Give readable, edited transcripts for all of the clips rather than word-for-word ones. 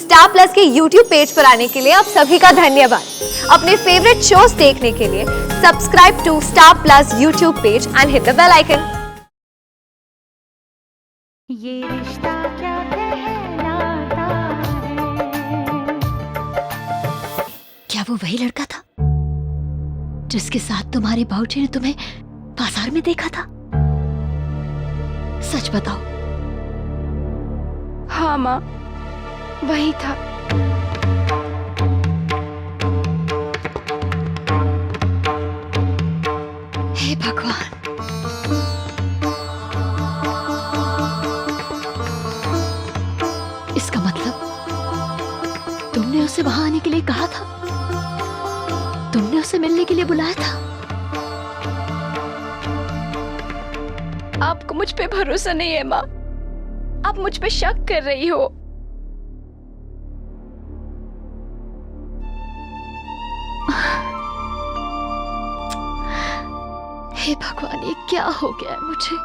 Star plus के YouTube page पर आने के लिए आप सभी का धन्यवाद। अपने फेवरेट शोज देखने के लिए subscribe to Star Plus YouTube page and hit the bell icon. ये रिश्ता क्या कहलाता है? क्या वो वही लड़का था जिसके साथ तुम्हारे बाबूजी ने तुम्हें बाजार में देखा था? सच बताओ। हाँ माँ, वही था। हे भगवान, इसका मतलब तुमने उसे वहां आने के लिए कहा था? तुमने उसे मिलने के लिए बुलाया था? आपको मुझ पे भरोसा नहीं है माँ, आप मुझ पे शक कर रही हो। हे भगवान, ये क्या हो गया है मुझे?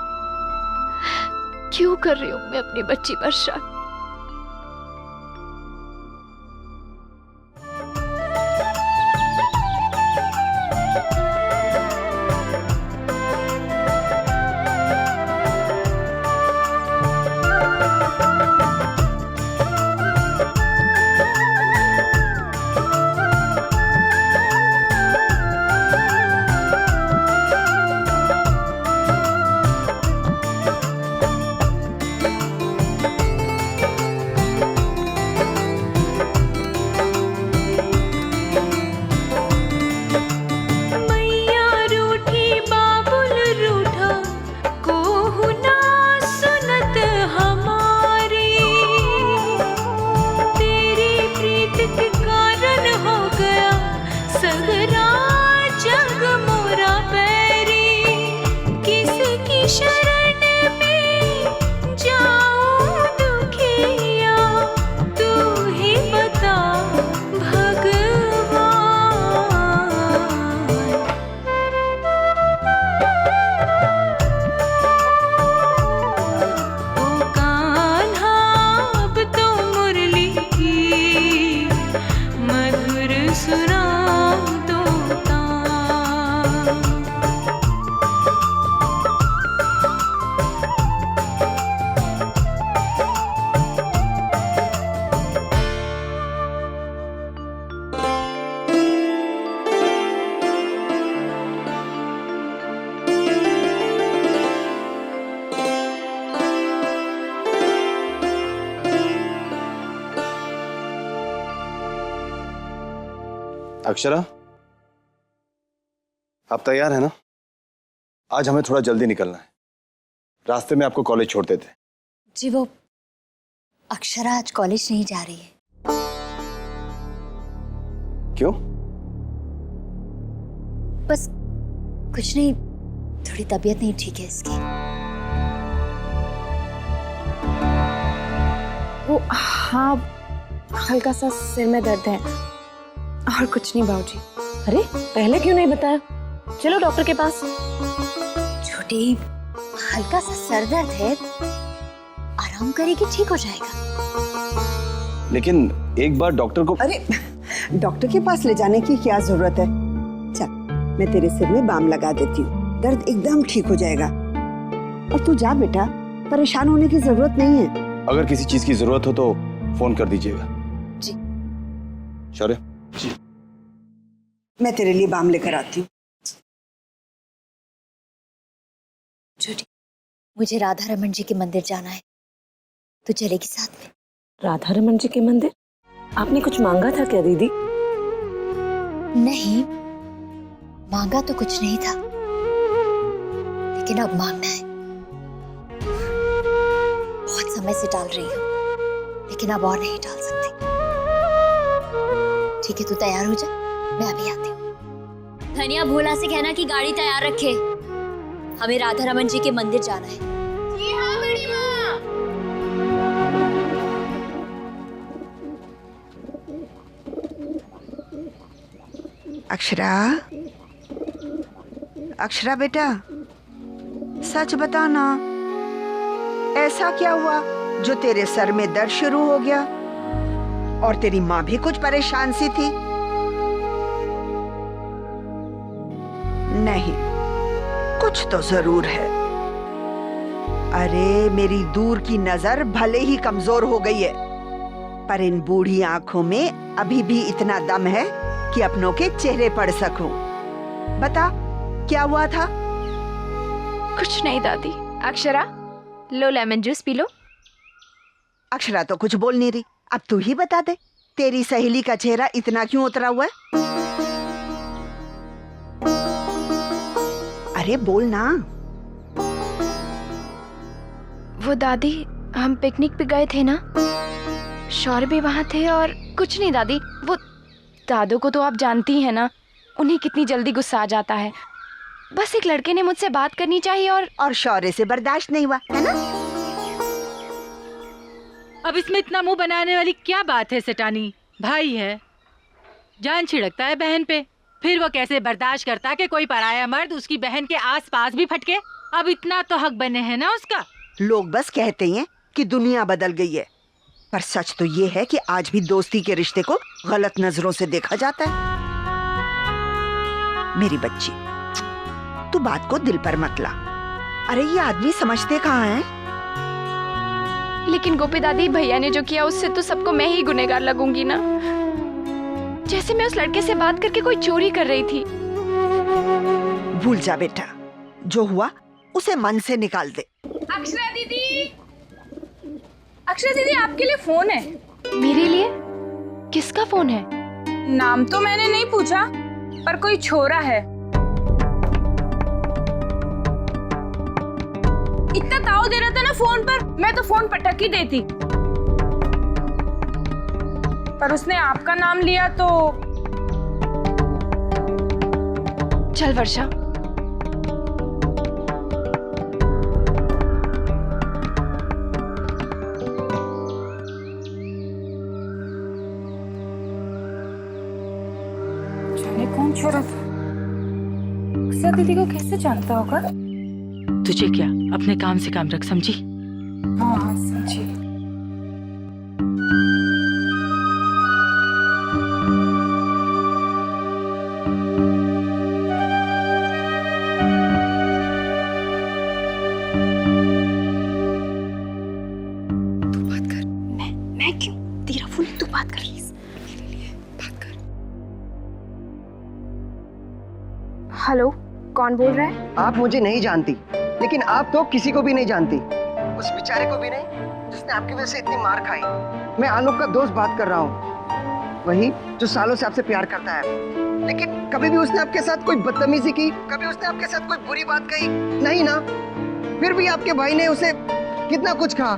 क्यों कर रही हूं मैं अपनी बच्ची पर शक? अक्षरा, आप तैयार है ना? आज हमें थोड़ा जल्दी निकलना है। रास्ते में आपको कॉलेज छोड़ते थे। जी, वो अक्षरा आज कॉलेज नहीं जा रही है। क्यों? बस कुछ नहीं, थोड़ी तबीयत नहीं ठीक है इसकी। वो हाँ, हल्का सा सिर में दर्द है और कुछ नहीं बाबूजी। अरे पहले क्यों नहीं बताया? चलो डॉक्टर के पास। छोटी, हल्का सा सर दर्द है, आराम करेगी ठीक हो जाएगा। लेकिन एक बार डॉक्टर को। अरे डॉक्टर के पास ले जाने की क्या जरूरत है? चल, मैं तेरे सिर में बाम लगा देती हूँ, दर्द एकदम ठीक हो जाएगा। और तू जा बेटा, परेशान होने की जरूरत नहीं है। अगर किसी चीज की जरूरत हो तो फोन कर दीजिएगा। जी। शौर्य जी, मैं तेरे लिए बाम लेकर आती हूँ। छोटी, मुझे राधा रमन जी के मंदिर जाना है, तो चलेगी साथ में? राधा रमन जी के मंदिर? आपने कुछ मांगा था क्या दीदी? नहीं, मांगा तो कुछ नहीं था, लेकिन अब मांगना है। बहुत समय से टाल रही हूँ, लेकिन अब और नहीं टाल सकती। ठीक है, तू तैयार हो जा, मैं अभी आती हूँ। धनिया भोला से कहना कि गाड़ी तैयार रखे, हमें राधा रमन जी के मंदिर जाना है। जी हाँ बड़ी माँ। अक्षरा, अक्षरा बेटा, सच बता ना, ऐसा क्या हुआ जो तेरे सर में दर्द शुरू हो गया? और तेरी माँ भी कुछ परेशान सी थी। नहीं, कुछ तो जरूर है। अरे मेरी दूर की नजर भले ही कमजोर हो गई है, पर इन बूढ़ी आंखों में अभी भी इतना दम है कि अपनों के चेहरे पढ़ सकूं। बता, क्या हुआ था? कुछ नहीं दादी। अक्षरा, लो lemon juice P low. Akshara तो कुछ बोल नहीं रही, अब तू ही बता दे, तेरी सहेली का चेहरा इतना क्यों उतरा हुआ है? अरे बोल ना। वो दादी, हम पिकनिक पे गए थे ना, शौर्य भी वहाँ थे। और कुछ नहीं दादी, वो दादू को तो आप जानती हैं ना, उन्हें कितनी जल्दी गुस्सा आ जाता है। बस एक लड़के ने मुझसे बात करनी चाहिए और शौर्य से बर्दाश्त नहीं हुआ, है ना? अब इसमें इतना मुंह बनाने वाली क्या बात है सेठानी? भाई है, जान छिड़कता है बहन पे, फिर वो कैसे बर्दाश्त करता कि कोई पराया मर्द उसकी बहन के आसपास भी फटके? अब इतना तो हक बने है ना उसका। लोग बस कहते हैं कि दुनिया बदल गई है, पर सच तो ये है कि आज भी दोस्ती के रिश्ते को गलत नजरों से देखा जाता है। मेरी बच्ची, तू बात को दिल पर मत ला। अरे ये आदमी समझते कहाँ हैं? लेकिन गोपी दादी, भैया ने जो किया उससे तो सबको मैं ही गुनहगार लगूंगी ना। जैसे मैं उस लड़के से बात करके कोई चोरी कर रही थी। भूल जा बेटा, जो हुआ उसे मन से निकाल दे। अक्षरा दीदी, अक्षरा दीदी, आपके लिए फोन है। मेरे लिए? किसका फोन है? नाम तो मैंने नहीं पूछा, पर कोई छोरा है। इतना ताव दे रहा था ना फोन पर, मैं तो फोन पटक ही देती, पर उसने आपका नाम लिया तो। चल वर्षा, जाने कौन छोरा था, अक्षरा दीदी को कैसे जानता होगा? तुझे क्या, अपने काम से काम रख, समझी? हाँ हाँ समझी। मैं क्यों? तेरा फोन, तू बात कर। बात कर। हेलो, कौन बोल रहा है? आप मुझे नहीं जानती, लेकिन आप तो किसी को भी नहीं जानती, उस बेचारे को भी नहीं जिसने आपकी वजह से इतनी मार खाई। मैं आलोक का दोस्त बात कर रहा हूँ, वही जो सालों से आपसे प्यार करता है, लेकिन कभी भी उसने आपके साथ कोई बदतमीजी की, कभी उसने आपके साथ कोई बुरी बात कही नहीं ना। फिर भी आपके भाई ने उसे कितना कुछ कहा,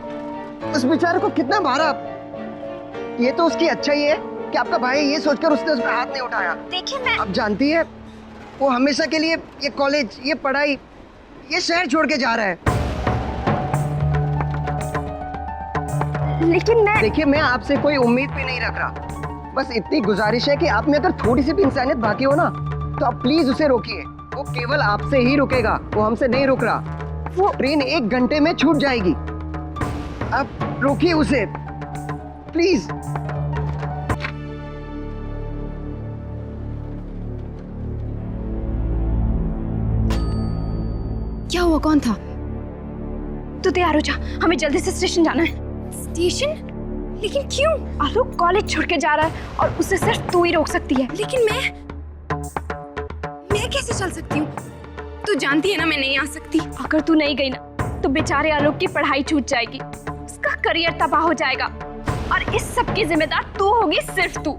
उस बेचारे को कितना मारा। ये तो उसकी अच्छाई है कि आपका भाई ये सोचकर उसने उस पर हाथ नहीं उठाया। देखिए मैं, आप जानती है, वो हमेशा के लिए ये कॉलेज, ये पढ़ाई, ये शहर छोड़ के जा रहा है। लेकिन मैं, देखिए मैं आपसे कोई उम्मीद भी नहीं रख रहा, बस इतनी गुजारिश है कि आप में अगर थोड़ी सी भी इंसानियत बाकी हो ना, तो आप प्लीज उसे रोकिए। वो केवल आपसे ही रुकेगा, वो हमसे नहीं रुक रहा। वो ट्रेन 1 घंटे में छूट जाएगी, आप रोकिए उसे प्लीज। क्या हुआ? कौन था? तू तैयार हो जा, हमें जल्दी से स्टेशन जाना है। स्टेशन? लेकिन क्यों? आलोक कॉलेज छोड़ के जा रहा है और उसे सिर्फ तू ही रोक सकती है। लेकिन मैं कैसे चल सकती हूँ? तू जानती है ना मैं नहीं आ सकती। अगर तू नहीं गई ना तो बेचारे आलोक की पढ़ाई छूट जाएगी, उसका करियर तबाह हो जाएगा और इस सब की जिम्मेदार तू होगी, सिर्फ तू।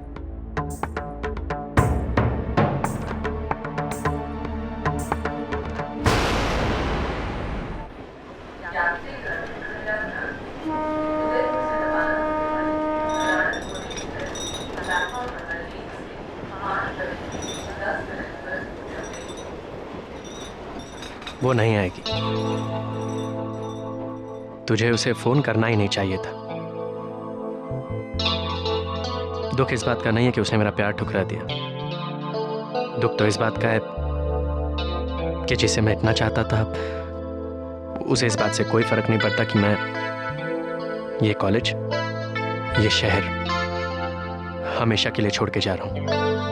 वो नहीं आएगी। तुझे उसे फोन करना ही नहीं चाहिए था। दुख इस बात का नहीं है कि उसने मेरा प्यार ठुकरा दिया। दुख तो इस बात का है कि जिसे मैं इतना चाहता था, उसे इस बात से कोई फर्क नहीं पड़ता कि मैं ये कॉलेज, ये शहर हमेशा के लिए छोड़ के जा रहा हूँ।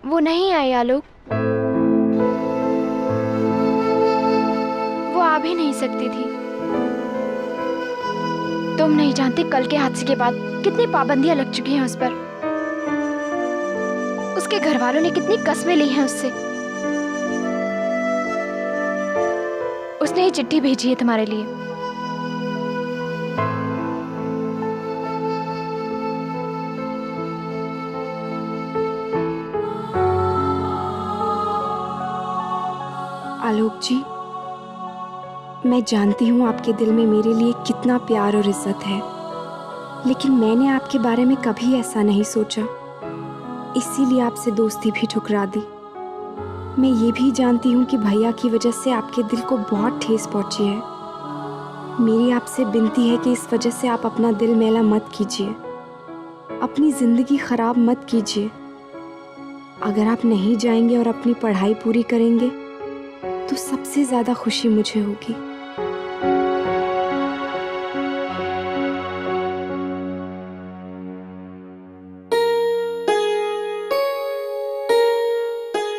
वो नहीं आई आलोक, वो आ भी नहीं सकती थी। तुम नहीं जानते कल के हादसे के बाद कितनी पाबंदियां लग चुकी हैं उस पर। उसके घर वालों ने कितनी कस्में ली हैं उससे। उसने ये चिट्ठी भेजी है तुम्हारे लिए। आलोक जी, मैं जानती हूँ आपके दिल में मेरे लिए कितना प्यार और इज्जत है, लेकिन मैंने आपके बारे में कभी ऐसा नहीं सोचा, इसीलिए आपसे दोस्ती भी ठुकरा दी। मैं ये भी जानती हूँ कि भैया की वजह से आपके दिल को बहुत ठेस पहुँची है। मेरी आपसे विनती है कि इस वजह से आप अपना दिल मैला मत कीजिए, अपनी ज़िंदगी ख़राब मत कीजिए। अगर आप नहीं जाएंगे और अपनी पढ़ाई पूरी करेंगे तो सबसे ज़्यादा खुशी मुझे होगी।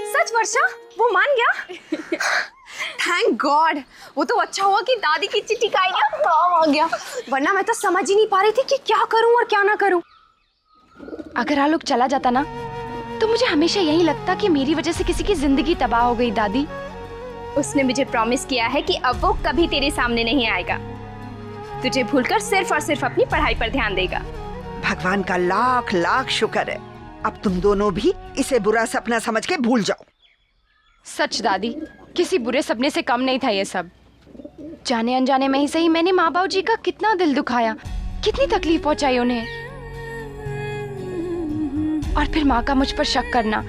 सच वर्षा, वो मान गया? Thank God. वो तो अच्छा हुआ कि दादी की चिट्ठी का आइडिया काम आ गया, वरना मैं तो समझ ही नहीं पा रही थी कि क्या करूं और क्या ना करूं। अगर आलोक चला जाता ना तो मुझे हमेशा यही लगता कि मेरी वजह से किसी की जिंदगी तबाह हो गई। दादी, उसने मुझे प्रॉमिस किया है कि अब वो कभी तेरे सामने नहीं आएगा, तुझे भूलकर सिर्फ और सिर्फ अपनी पढ़ाई पर ध्यान देगा। भगवान का लाख लाख शुक्र है, अब तुम दोनों भी इसे बुरा सपना समझ के भूल जाओ। सच दादी, किसी बुरे सपने से कम नहीं था ये सब। जाने अनजाने में ही सही मैंने माँ बाबू जी का कितना दिल दुखाया, कितनी तकलीफ पहुंचाई उन्हें। और फिर माँ का मुझ पर शक करना,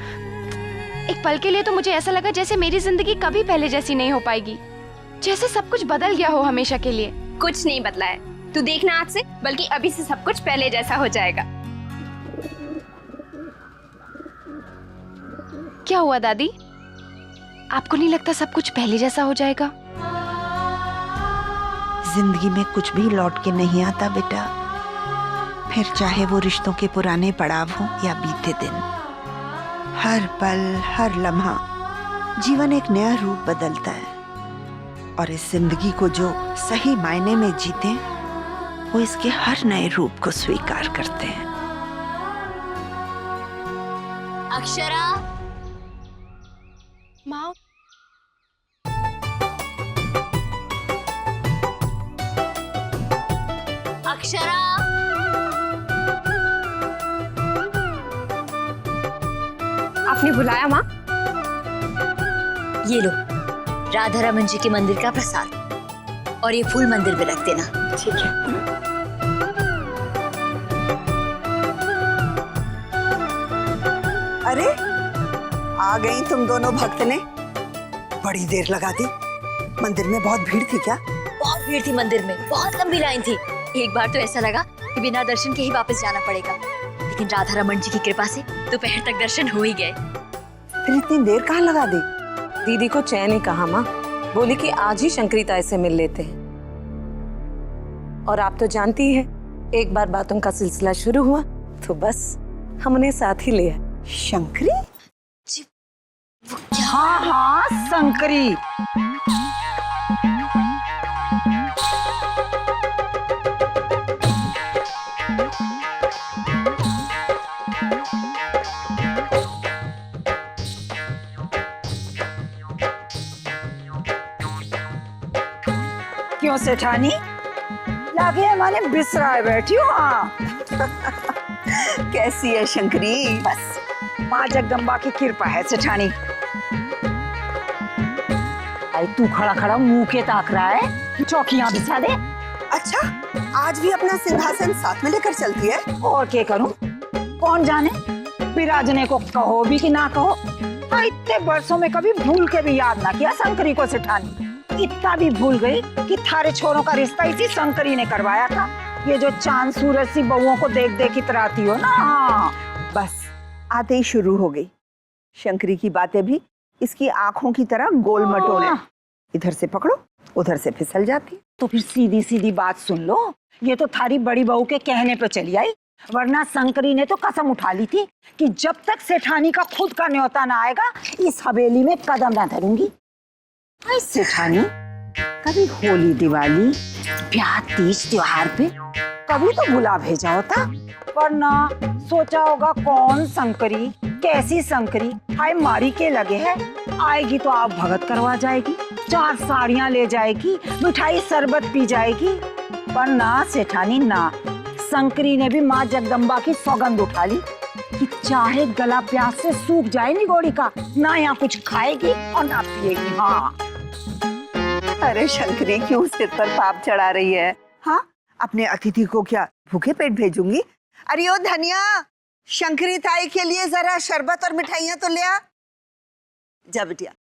एक पल के लिए तो मुझे ऐसा लगा जैसे मेरी जिंदगी कभी पहले जैसी नहीं हो पाएगी, जैसे सब कुछ बदल गया हो हमेशा के लिए। कुछ नहीं बदला है, तू देखना आज से, बल्कि अभी से सब कुछ पहले जैसा हो जाएगा। क्या हुआ दादी, आपको नहीं लगता सब कुछ पहले जैसा हो जाएगा? जिंदगी में कुछ भी लौट के नहीं आता बेटा, फिर चाहे वो रिश्तों के पुराने पड़ाव हो या बीते दिन। हर पल हर लम्हा जीवन एक नया रूप बदलता है, और इस जिंदगी को जो सही मायने में जीते वो इसके हर नए रूप को स्वीकार करते हैं। अक्षरा, माँ, अक्षरा, आपने बुलाया माँ? ये लो राधा रमन जी के मंदिर का प्रसाद, और ये फूल मंदिर में रख देना। ठीक है। अरे आ गई तुम दोनों भक्त ने, बड़ी देर लगा दी। मंदिर में बहुत भीड़ थी क्या? बहुत भीड़ थी मंदिर में, बहुत लंबी लाइन थी। एक बार तो ऐसा लगा कि बिना दर्शन के ही वापस जाना पड़ेगा, लेकिन राधा रमन जी की कृपा से दोपहर तक दर्शन हो ही गए। फिर इतनी देर कहाँ लगा दी? दीदी को चैन ही कहा माँ, बोली कि आज ही शंकरी ताई से मिल लेते हैं। और आप तो जानती है, एक बार बातों का सिलसिला शुरू हुआ तो बस हम उन्हें साथ ही ले आए। शंकरी? हाँ हाँ, शंकरी। क्यों सेठानी, लागे हमारे बिसराए बैठी हो? हाँ। कैसी है शंकरी? बस माँ जगदम्बा की कृपा है सेठानी। आई तू खड़ा खड़ा मुंह के ताक रहा है, चौकियां बिछा दे। अच्छा आज भी अपना सिंहासन साथ में लेकर चलती है। और क्या करूं? कौन जाने विराजने को कहो भी कि ना कहो। हाँ, इतने वर्षों में कभी भूल के भी याद ना किया शंकरी को सेठानी। इतना भी भूल गई कि थारे छोरों का रिश्ता इसी शंकरी ने करवाया था। ये जो चांद सूरज सी बहुओं को देख देख इतराती हो ना। बस आते ही शुरू हो गई। शंकरी की बातें भी इसकी आंखों की तरह गोल मटोल है। इधर से पकड़ो उधर से फिसल जाती। तो फिर सीधी सीधी बात सुन लो। ये तो थारी बड़ी बहू के कहने पे चली आई, वरना शंकरी ने तो कसम उठा ली थी कि जब तक सेठानी का खुद का न्योता ना आएगा इस हवेली में कदम ना धरूंगी। आई सेठानी, कभी होली दिवाली ब्याह तीज त्योहार पे कभी तो बुला भेजा होता, वरना सोचा होगा कौन शंकरी, कैसी शंकरी, हाय मारी के लगे है। आएगी तो आप भगत करवा जाएगी, 4 साड़ियां ले जाएगी, मिठाई शरबत पी जाएगी। पर ना सेठानी ना, शंकरी ने भी माँ जगदम्बा की सौगंध उठा ली कि चाहे गला प्यास से सूख जाए निगोड़ी का, ना यहाँ कुछ खाएगी और ना पिएगी। हाँ, अरे शंकरी क्यों सिर पर पाप चढ़ा रही है? हाँ, अपने अतिथि को क्या भूखे पेट भेजूंगी? अरे ओ धनिया, शंकरी ताई के लिए जरा शरबत और मिठाइयां तो ले आ। जा बिटिया,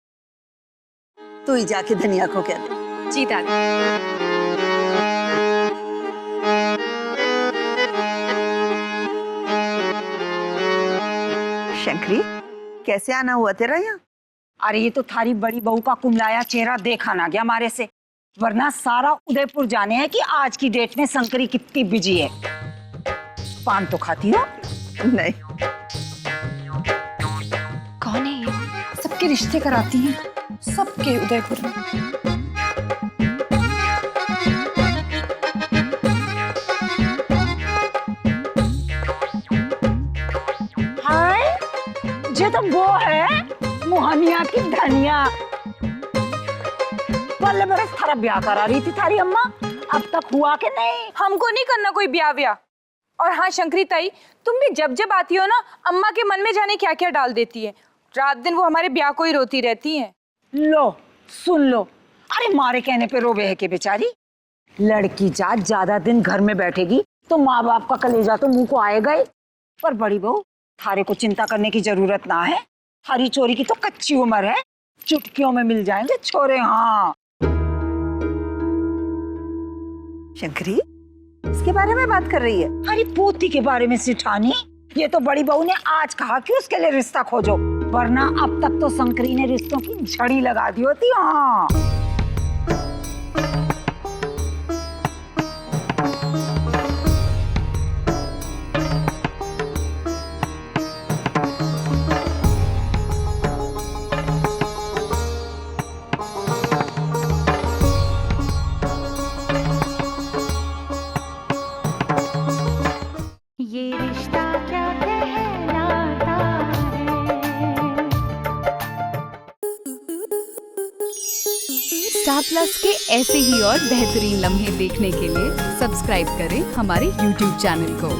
तू ही जाके धनिया को कह दे। जी दादी। शंकरी, कैसे आना हुआ तेरा यहाँ? अरे ये तो थारी बड़ी बहू का कुमलाया चेहरा देखा ना गया हमारे से, वरना सारा उदयपुर जाने हैं कि आज की डेट में शंकरी कितनी बिजी है। पान तो खाती हो? नहीं। कौन है ये? सबके रिश्ते कराती हैं, सबके उदयपुर में। हाय, ये तो वो है मुहानिया की धनिया। पहले बरस थारा ब्याह करा रही थी थारी अम्मा, अब तक हुआ कि नहीं? हमको नहीं करना कोई ब्याह व्याह। और हाँ शंकरी ताई, तुम भी जब जब आती हो ना, अम्मा के मन में जाने क्या क्या डाल देती है। रात दिन वो हमारे ब्याह को ही रोती रहती है। लो सुन लो, अरे मारे कहने पे रोवे है के बेचारी। लड़की जात ज्यादा दिन घर में बैठेगी तो माँ बाप का कलेजा तो मुंह को आएगा ही। पर बड़ी बहू, थारे को चिंता करने की जरूरत ना है। हरी चोरी की तो कच्ची उम्र है, चुटकियों में मिल जाएंगे छोरे। हाँ शंकरी, इसके बारे में बात कर रही है? अरे पोती के बारे में सिठानी। ये तो बड़ी बहू ने आज कहा कि उसके लिए रिश्ता खोजो, वरना अब तक तो शंकरी ने रिश्तों की झड़ी लगा दी होती। हाँ, ये रिश्ता क्या कहलाता है। स्टार प्लस के ऐसे ही और बेहतरीन लम्हे देखने के लिए सब्सक्राइब करें हमारे YouTube चैनल को।